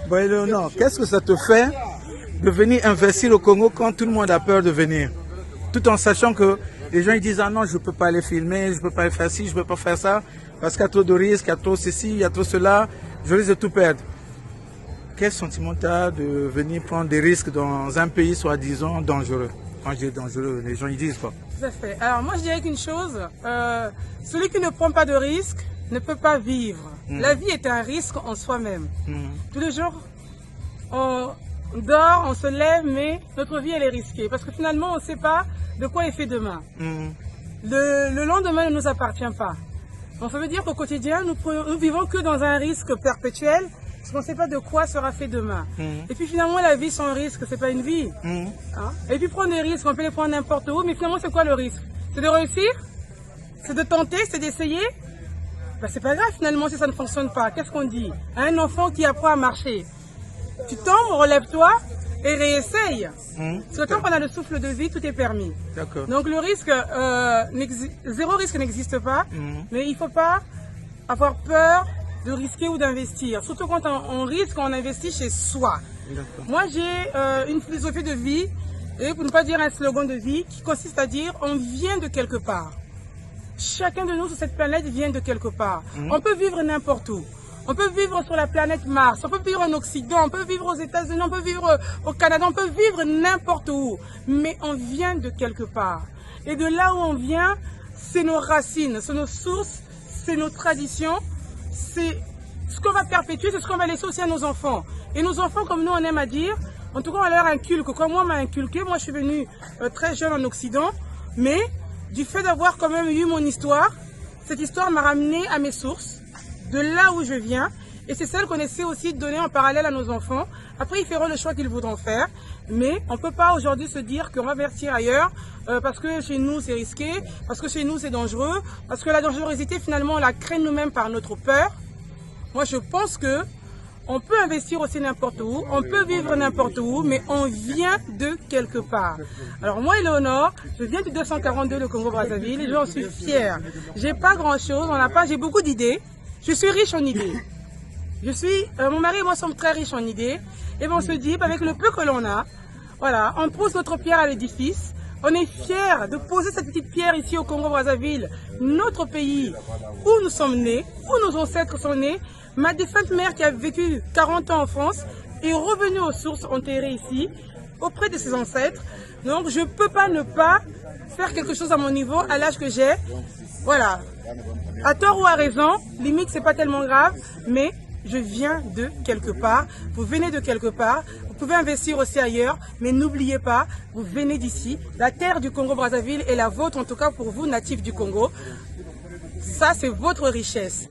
Bon, Éléonore, qu'est-ce que ça te fait de venir investir au Congo quand tout le monde a peur de venir? Tout en sachant que les gens ils disent ah non, je ne peux pas aller filmer, je ne peux pas aller faire ci, je ne peux pas faire ça, parce qu'il y a trop de risques, il y a trop ceci, il y a trop cela, je risque de tout perdre. Quel sentiment tu as de venir prendre des risques dans un pays soi-disant dangereux? Quand je dis dangereux, les gens ils disent quoi? Tout à fait. Alors moi je dirais qu'une chose, celui qui ne prend pas de risque ne peut pas vivre. La vie est un risque en soi-même. Tous les jours, on dort, on se lève, mais notre vie elle est risquée. Parce que finalement on ne sait pas de quoi est fait demain. Le lendemain ne nous appartient pas. Donc ça veut dire qu'au quotidien, nous vivons que dans un risque perpétuel, parce qu'on ne sait pas de quoi sera fait demain. Et puis finalement, la vie sans risque, c'est pas une vie. Hein? Et puis prendre des risques, on peut les prendre n'importe où, mais finalement, c'est quoi le risque? C'est de réussir? C'est de tenter? C'est d'essayer? Ben, c'est pas grave finalement si ça ne fonctionne pas. Qu'est-ce qu'on dit à un enfant qui apprend à marcher? Tu tombes, relève-toi et réessaye. Parce que tant qu'on a le souffle de vie, tout est permis. Donc le risque, zéro risque n'existe pas, mais il ne faut pas avoir peur de risquer ou d'investir. Surtout quand on risque, on investit chez soi. Moi j'ai une philosophie de vie, et pour ne pas dire un slogan de vie, qui consiste à dire on vient de quelque part. Chacun de nous sur cette planète vient de quelque part. On peut vivre n'importe où. On peut vivre sur la planète Mars, on peut vivre en Occident, on peut vivre aux États-Unis, on peut vivre au Canada, on peut vivre n'importe où. Mais on vient de quelque part. Et de là où on vient, c'est nos racines, c'est nos sources, c'est nos traditions, c'est ce qu'on va perpétuer, c'est ce qu'on va laisser aussi à nos enfants. Et nos enfants, comme nous on aime à dire, en tout cas on leur inculque, comme moi on m'a inculqué, moi je suis venue très jeune en Occident, mais du fait d'avoir quand même eu mon histoire, cette histoire m'a ramené à mes sources, de là où je viens, et c'est celle qu'on essaie aussi de donner en parallèle à nos enfants. Après, ils feront le choix qu'ils voudront faire, mais on ne peut pas aujourd'hui se dire qu'on va investir ailleurs parce que chez nous c'est risqué, parce que chez nous c'est dangereux, parce que la dangerosité finalement on la crée nous-mêmes par notre peur. Moi je pense que on peut investir aussi n'importe où, on peut vivre n'importe où, mais on vient de quelque part. Alors moi, Éléonore, je viens du 242, le Congo-Brazzaville, et j'en suis fière. J'ai pas grand-chose, j'ai beaucoup d'idées. Je suis riche en idées. Mon mari et moi sommes très riches en idées. Et on se dit, avec le peu que l'on a, voilà, on pose notre pierre à l'édifice. On est fiers de poser cette petite pierre ici au Congo-Brazzaville, notre pays où nous sommes nés, où nos ancêtres sont nés. Ma défunte mère qui a vécu 40 ans en France est revenue aux sources enterrées ici, auprès de ses ancêtres. Donc je ne peux pas ne pas faire quelque chose à mon niveau, à l'âge que j'ai. Voilà. À tort ou à raison, limite c'est pas tellement grave, mais je viens de quelque part, vous venez de quelque part, vous pouvez investir aussi ailleurs, mais n'oubliez pas, vous venez d'ici, la terre du Congo-Brazzaville est la vôtre, en tout cas pour vous, natifs du Congo. Ça c'est votre richesse.